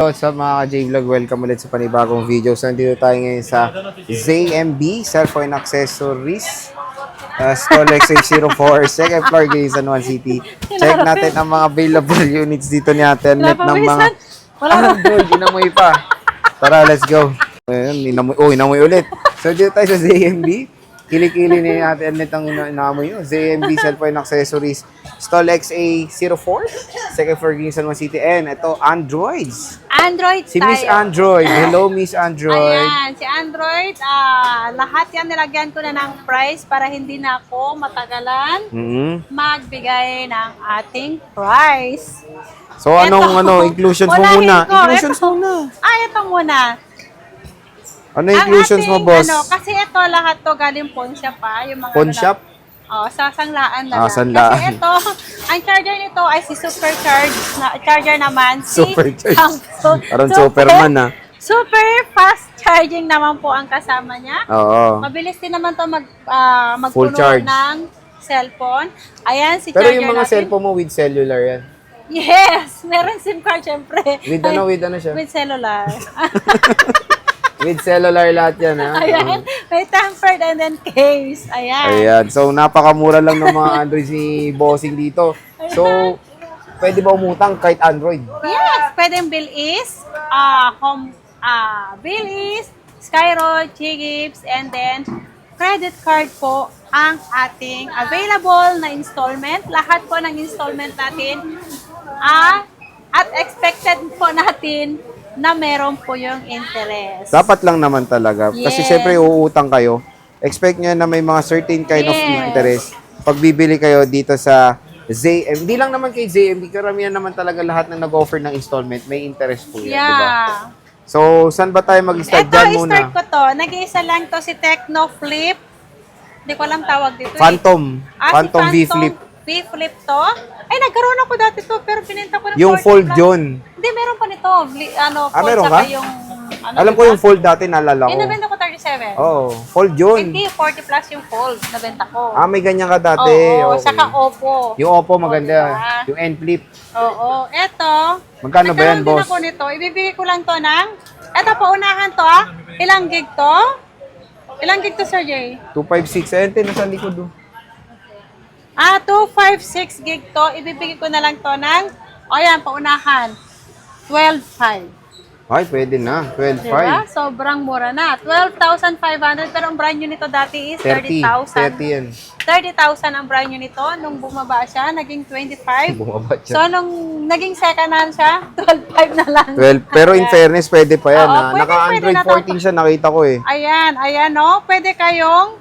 What's up mga ka-J-Vlog? Welcome ulit sa panibagong video. So, nandito tayo ngayon sa ZMB, Cellphone Accessories, Stall XH04, second floor, Quezon City. Check natin ang mga available units dito ni Ate Annette ng mga Android. Inamoy pa. Tara, let's go. Inamoy ulit. So, dito tayo sa ZMB. Kili-kili ni Ate Annette ang inamoy yun. ZMB Cellphone Accessories, Stall XA04, second floor, Quezon City. And ito, Androids. Android Si Miss Android. Hello, Miss Android. Ayan, si Android, lahat yan nilagyan ko na ng price para hindi na ako matagalan magbigay ng ating price. So, inclusions mo muna? Inclusions muna. Ito muna. Ano inclusions mo, boss? Kasi ito lahat to galing pawn shop yung mga Pawn shop? Sa sanglaan na lang. Sanglaan. Kasi ito, ang charger nito ay si Supercharge na charger naman. Supercharge. Samsung. Parang Superman, Super fast charging naman po ang kasama niya. Oo. Mabilis din naman to Full magpuno charge ng cellphone. Ayan, si Pero charger yung mga natin. cellphone mo with cellular yan? Yes! Meron SIM card, syempre. With ano siya? With cellular. With cellular lahat yan, ha? Ayan. May tempered and then case. Ayan. Ayan. So, napakamura lang ng mga Android si Bossing dito. So, pwede ba umutang kahit Android? Yes! Pwedeng Bilis, Bilis, Skyroad, Chigips, and then credit card po ang ating available na installment. Lahat po ng installment natin at expected po natin na meron po yung interest. Dapat lang naman talaga. Kasi Yes. syempre, uutang kayo. Expect nyo na may mga certain kind of interest. Pag bibili kayo dito sa ZMB, hindi lang naman kay ZMB, karamihan naman talaga lahat na nag-offer ng installment, may interest po yan, Yeah. diba? So, saan ba tayo mag-start? Ito, Dyan muna. i-start ko to. Nag-iisa lang to si Tecno Flip. Hindi ko alam tawag dito. Phantom. Phantom V Flip. V Flip to. Ay, nagkaroon ako dati to, pero pinenta ko ng Yung 40 fold plus. yun. Hindi, meron pa nito. Fold, meron saka ka? yung, Alam ko yung fold dati, naalala ko. nabenta ko 37. Oo, fold yun. Hindi, 40 plus yung fold. Nabenta ko. May ganyan ka dati. Oo, Okay. saka Oppo. Yung Oppo maganda. diba? Yung N Flip. Oo, eto. Magkano ba yan, nagkaroon din boss? ako nito. Ibibigay ko lang to ng, eto, paunahan to Ilang gig to? Ilang gig to, Sir Jay? 256. Ayun, nasa likod do. 256 gig to. Ibibigay ko na lang to ng, ayan, paunahan. 12.5. Ay, pwede na. 12.5. Diba? Sobrang mura na. 12,500. Pero ang brand new nito dati is 30. 30,000. 30 yan. 30,000 ang brand new nito. Nung bumaba siya, naging 25. Bumaba siya. So, nung naging second hand siya, 12.5 na lang. 12. Pero in Ayan. fairness, pwede pa yan. Oo, Ha? pwede Naka-Android na to. 14 siya, nakita ko eh. Ayan, no? Pwede kayong,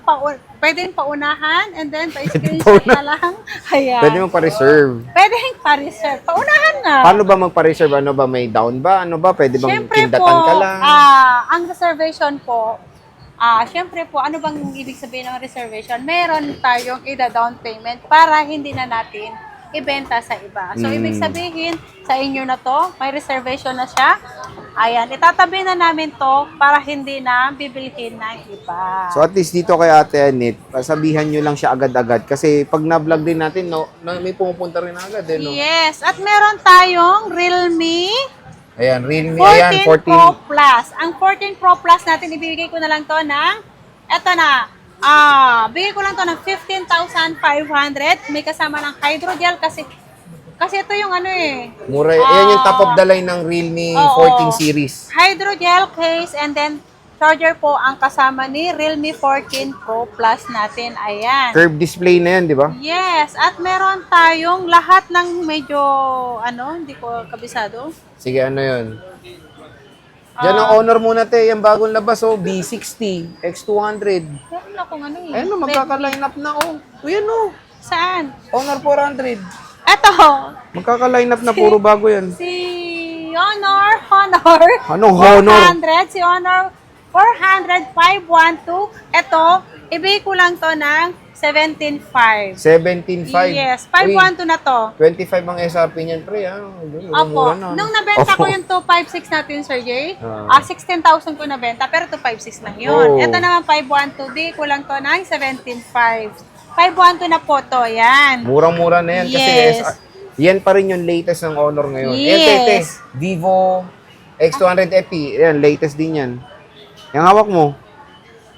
pwedeng paunahan, and then pa-screenshot na lang. Ayan. Pwede mong pa-reserve. Pwedeng pa-reserve. Paunahan na. Paano ba magpa-reserve? Ano ba? May down ba? Ano ba? Pwede bang Siyempre po, kindatan ka lang? ang reservation po, siyempre po, ano bang ibig sabihin ng reservation? Meron tayong ida-down payment para hindi na natin ibenta sa iba. So, ibig sabihin, sa inyo na to, may reservation na siya. Ayan, itatabi na namin to para hindi na bibilhin ng iba. So at least dito kay Ate Annette, sabihan nyo lang siya agad-agad. Kasi pag na-vlog din natin, may pumupunta rin agad. No? Yes, at meron tayong Realme Ayan, Realme. 14 Ayan, 14. Pro Plus. Ang 14 Pro Plus natin, ibibigay ko na lang to ng, eto na, bigay ko lang to ng 15,500. May kasama ng hydrogel kasi ito yung Mura. Ayan yung top of the line ng Realme Oo. 14 series. hydrogel case and then charger po ang kasama ni Realme 14 Pro Plus natin. Ayan. Curved display na yan, di ba? Yes, at meron tayong lahat ng medyo, hindi ko kabisado. Sige, ano yun? Diyan ang Honor muna, te. Yung bagong labas, B60, X200. Meron akong Ayun, magkaka-line up na, Ayan, Saan? Honor 400. Eto, Magkaka-line up na, puro bago yan. si Honor. Anong Honor? 400, si Honor 400, 512. Ito, ibigay ko lang to ng 17.5. 17.5. Yes, 512 na to. 25 ang SRP niyan, pre, Opo, nung nabenta ko yung 256 natin, Sir Jay, 16,000 ko nabenta, pero 256 lang yun. Oh. Ito naman 512, di ko lang to ng 17.5. 512 na po to, yan. Murang-mura na yan kasi Yes. yan pa rin yung latest ng Honor ngayon. Yes. Vivo X200 FE. Yan, latest din yan. Yung hawak mo.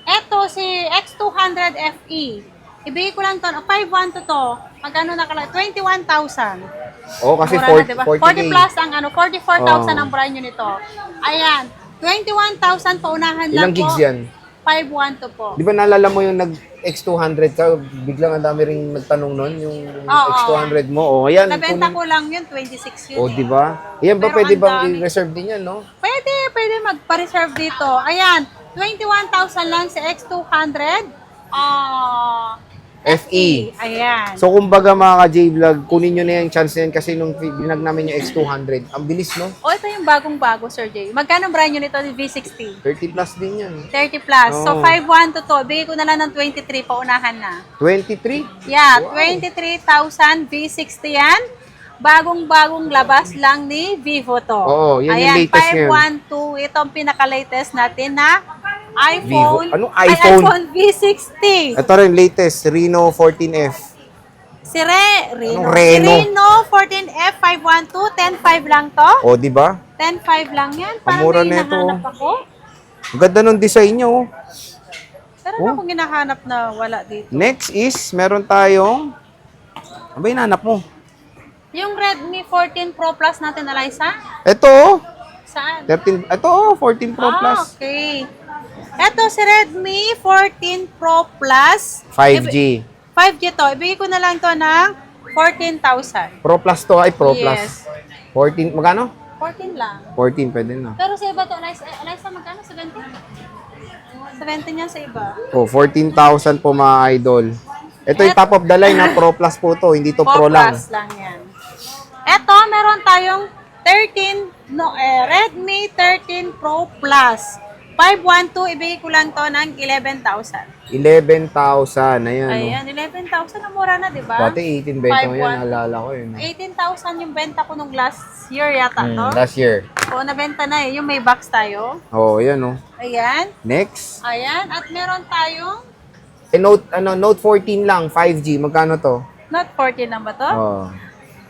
Eto, si X200 FE. Ibigay ko lang to, 5.1 to. Magkano na kala? 21,000. Oo, kasi Mura na, diba? 40K. 40 plus ang 44,000 Oh. ang brand new nito. Ayan, 21,000 paunahan lang Ilang po. gigs yan? 5.1 to po. Di ba naalala mo yung nag-X200 ka? Biglang ang dami ring nagtanong nun, yung Oo. X200 mo. O, ayan. Nabenta ko lang yun, 26 yun. O, di ba? Yan ba Pero pwede ang bang dami. i-reserve din yan, no? Pwede magpa-reserve dito. Ayan, 21,000 lang sa X200. FE. Ayan. So, kumbaga mga ka-J-Vlog, kunin nyo na yung chance na yan kasi nung binag namin yung X200, ang bilis, no? O, ito yung bagong-bago, Sir Jay. Magkano ang brand new nito, V60? 30 plus din yan. 30 plus. So, Oo. 5.1 to. Bigay ko na lang ng 23, paunahan na. 23? Yeah, Wow. 23,000 V60 yan. Bagong-bagong labas lang ni Vivo to. Oo, yan yung Ayan, latest ngayon. 512. Ito ang pinaka-latest natin na iPhone. Vivo. Anong Ay, iPhone? iPhone V60. Ito rin, latest, Reno 14F. Si Anong Reno? Reno 14F 512. 10.5 lang to. O, di ba? 10.5 lang yan. Parang Mura may na ito. hinahanap ako. Ang ganda ng design niya, oh. Pero Oh. akong hinahanap na wala dito. Next is, meron tayong, ano ba hinanap mo? Yung Redmi 14 Pro Plus natin, Eliza? Ito, oh. Saan? 13, ito, oh, 14 Pro Plus. Okay. Ito si Redmi 14 Pro Plus. 5G. 5G to. Ibigay ko na lang to ng 14,000. Pro Plus to, ay Pro Yes. Plus. 14, magkano? 14 lang. 14, pwede na. Pero sa iba to, Eliza, magkano? 17? 17 yan sa iba. Oh, 14,000 po mga idol. Ito yung top of the line na Pro Plus po to, hindi to Pro lang. Plus lang yan. Ito, meron tayong Redmi 13 Pro Plus. 512, ibigay ko lang to ng 11,000. 11,000, ayan. Ayan, 11,000 na mura na, di ba? Pati 18 benta mo yan, 5,1. naalala ko yun. 18,000 yung benta ko nung last year yata to. Last year. Oo, nabenta na eh. Yung may box tayo. Oh, ayan oh. Ayan. Next. Ayan. At meron tayong Note 14 lang, 5G, magkano to? Note 14 lang ba to? Oh.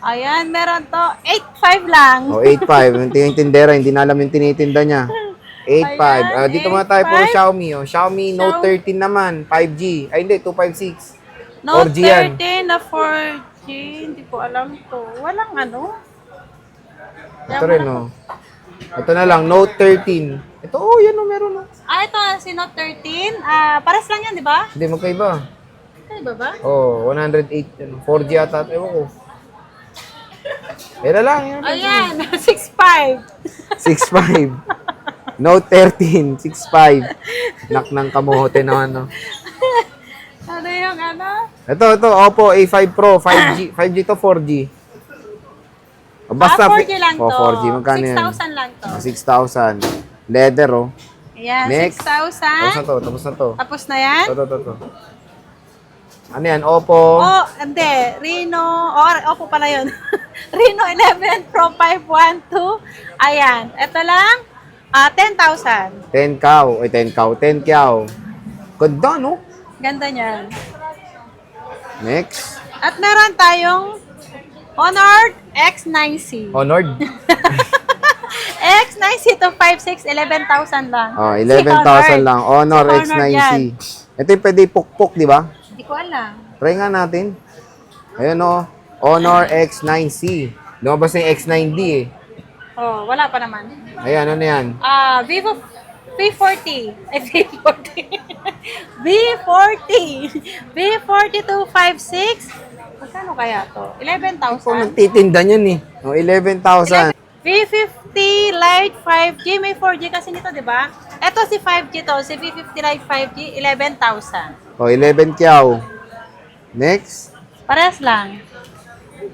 Ayan, meron to. 8.5 lang. Oh, 8.5. Yung tinitindera, hindi na alam yung tinitinda niya. 8.5. Ayan, Dito muna tayo puro 8.5. Xiaomi. Oh. Xiaomi Note 13 naman, 5G. Ay, hindi, 256. Note 4G yan. 13 na 4G. Hindi ko alam to. Walang ano. Ito rin, oh. Ito na lang, Note 13. Ito, oh, yan oh, meron oh. Ito si Note 13. Pares lang yan, di ba? Hindi, magkaiba. Di ba ba? Oh, 108. 4G ata. Ewan ko. Yan na lang. Yan na lang. Ayan, 6.5. 6.5. Note 13, 6.5. Nak ng kamote naman, no? Ano yung ano? Ito, Oppo A5 Pro, 5G. 5G to 4G. O, basta, 4G lang to. 4G, magkano yan? 6,000 lang to. 6,000. Leather, oh. Ayan, Next. Tapos na 6,000. to, tapos na to. Tapos na yan? Ito. Ano yan? Oppo. Oh, hindi. Reno. Oppo pala yun. Reno 11 Pro 512. Ayan. Ito lang. 10,000. 10 cow. Ay, 10 cow. 10 cow. Ganda, no? Ganda niyan. Next. At meron tayong Honor X9C. Honored. X9C to 5.6, 11,000 lang. Oh, Si 11,000 lang. Honor Si Honor X9C. yan. Ito yung pwede pukpok, di ba? Hindi ko alam. Try nga natin. Ayan o. Honor X9C. Lumabas na yung X9D eh. Oh, wala pa naman. Ayan, ano yan? Vivo V40. Ay, V40. V40. V40 to 5.6. Magkano kaya to? Kung 11,000. nagtitinda niyan eh. O, 11,000. V50 Lite 5G. May 4G kasi nito, di ba? Ito si 5G to. Si V50 Lite 5G, 11,000. O, 11 kyaw. Next. Parehas lang.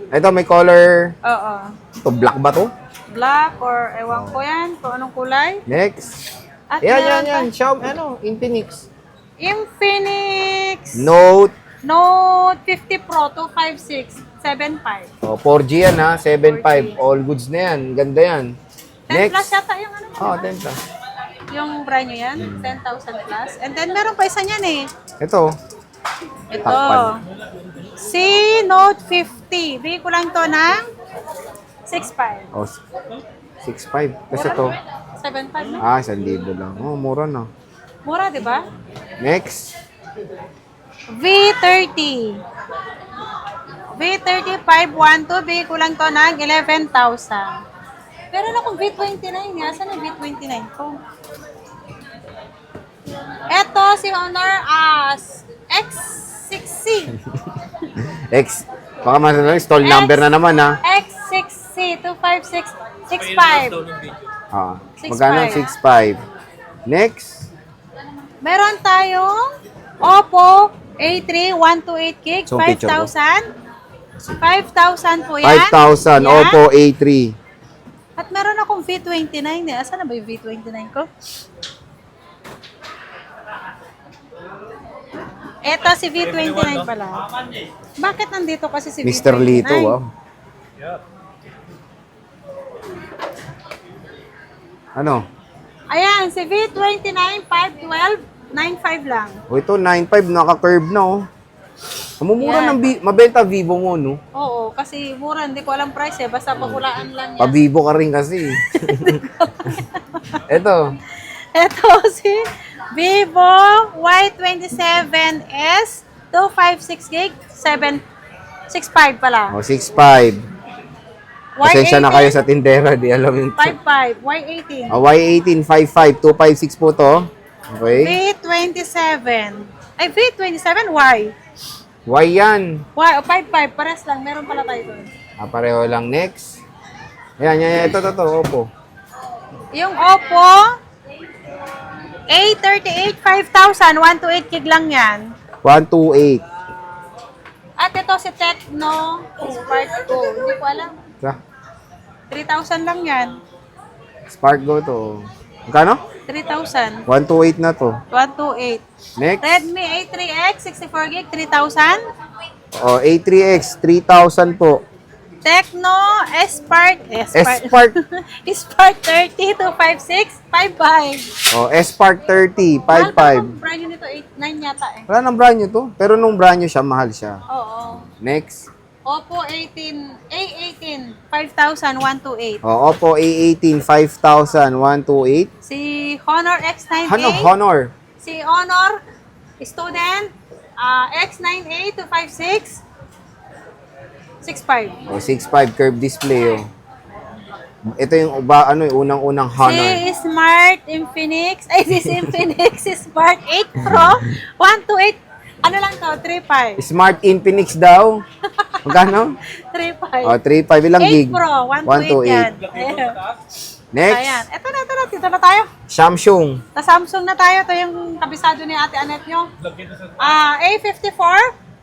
Ito, may color. Oo. Ito, black ba to? Black or ewan ko yan. Kung anong kulay. Next. At Ayan, meron yan. Xiaomi, pa- Infinix. Infinix Note. Note 50 Pro 256 7.5. O, 4G yan ha. 7.5. All goods na yan. Ganda yan. 10 plus Next. yata yung ano Oh, yan. 10 plus. Yung brand nyo yan. 10,000 plus. And then meron pa isa niyan eh. Ito. Ito. Takpan. Si Note 50. Bigay ko lang to ng 6.5. O, 6.5. Kasi to. 7.5 na. 1,000 lang. Oh, mura na. Mura, di ba? Next. V30. V30 512, bigay ko lang to ng 11,000. Pero na kung V29 nga, saan yung V29 ko? Eto, si Honor X6C. Baka stall number na naman, ha? X6C 25665. Magkano? 6.5. Next. Meron tayong Oppo A3 128 gig, So, picture ko. 5,000 po yan. 5,000. Yan. Oppo A3. At meron akong V29 eh. Asan na ba yung V29 ko? Eto si V29 pala. Bakit nandito kasi si V29? Mr. Lito, wow. Ano? Ayan, si V29 512 9.5 lang. O ito, 9.5, naka-curve na, oh. Mamumura Yan. mabenta Vivo mo, no? Oo, kasi mura. Hindi ko alam price eh. Basta pakulaan lang yan. Pa-Vivo ka rin kasi. Ito. Ito si Vivo Y27S 256 gig 765 pala. O, 6.5. Pasensya na kayo sa tindera, di alam yung... 55 Y18. Y18, 5.5, 256 po to. Okay. V27. Ay, V27 Y. Y yan. Y, 55. Pares lang. Meron pala tayo doon. Pareho lang. Next. Yan. Ito. Oppo. Yung Oppo A38 5,000. 128 gig lang yan. 128. At ito si Tecno Spark Go. Hindi ko alam. 3,000 lang yan. Spark Go to. Magkano? 3,000. 128 na to. 128. Next. Redmi A3X 64 gig 3,000. O, A3X, 3,000 po. Tecno Spark S-Spark. Spark 30 256 55. O, S-Spark 30, Mahal 5.5. pa itong brand new nito 8.9 yata eh. Wala nang brand new to. Pero nung brand new siya, mahal siya. Oo. Next. Oppo A18 5,128. O, Oppo A18, 5,128. Si Honor X9A. Honor. Si Honor Student X9A 256 65. O, 6.5 curved display. O. Ito yung unang-unang Honor. Si Smart Infinix. Ay, si Infinix Smart 8 Pro 128. Ano lang to? 3.5. Smart Infinix daw. Magkano? 3.5. O, 3.5. Ilang 8 gig? Pro 128 yan. Ayan. Next. Ayan. Ito na. Dito na tayo. Samsung. Sa Samsung na tayo. Ito yung kabisado ni Ate Anet nyo. A54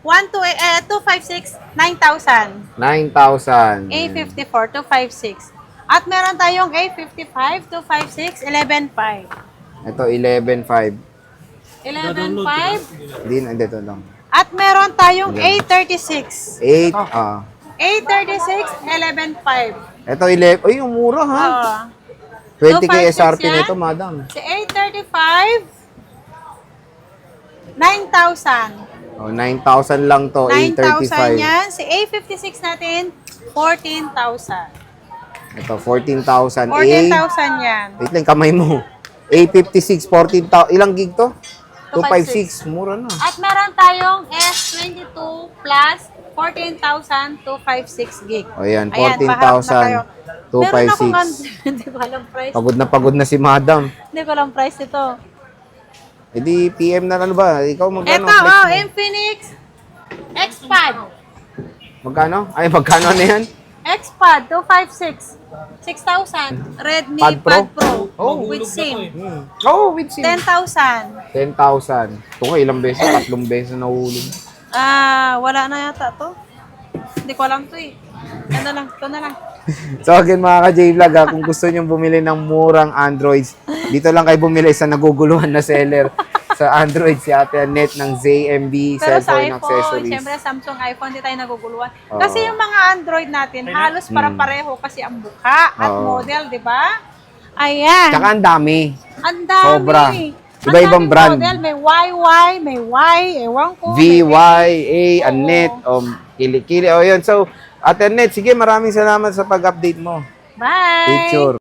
256 9,000. 9,000. A54 256. At meron tayong A55 256 11.5. Ito, 11.5. 11.5. Hindi, ito lang. At meron tayong A36. 8, A36 11.5. Ito, 11. Ay, yung mura, ha? 20K 256 SRP yan. nito, madam. Si A35 9,000. Oh, 9,000 lang to, 9,000 A35. yan. Si A56 natin 14,000. Ito, 14,000. 14,000 yan. Wait lang, kamay mo. A56, 14,000. Ilang gig to? 256. Mura na. At meron tayong S22 Plus 14,000 256 gig. O yan, Ayan, paharap na kayo. 14,000, Meron akong 256. hindi ko alam price. Pagod na si madam. Hindi ko alam price ito. E di, PM na ano ba? Ikaw magkano? Ito, Flex mo. Infinix Xpad. Magkano? Ay, magkano na yan? Xpad 256. 6,000. Redmi Pad Pro? Pad Pro. Oh. With SIM. Oh, with SIM. 10,000. 10,000. Ito nga, ilang beses? 3 beses na nahulog. Wala na yata to. Hindi ko alam to eh. Ito na lang. So again mga ka-J-Vlog, kung gusto nyo bumili ng murang Androids, dito lang kayo bumili sa naguguluhan na seller sa Android, si Ate Annette ng ZMB Pero sa Cellphone iPhone, Accessories. syempre Samsung iPhone, di tayo naguguluhan. Oo. Kasi yung mga Android natin, halos para-pareho kasi ang mukha at Oo. model, di ba? Ayan. Tsaka ang dami. Ang dami. Sobra. Ang Iba-ibang daming brand. Model. May YY, may Y, ewan ko. VYA, Oo. Annette, Kili-Kili. O yun, so Ate Annette, sige, maraming salamat sa pag-update mo. Bye! Picture.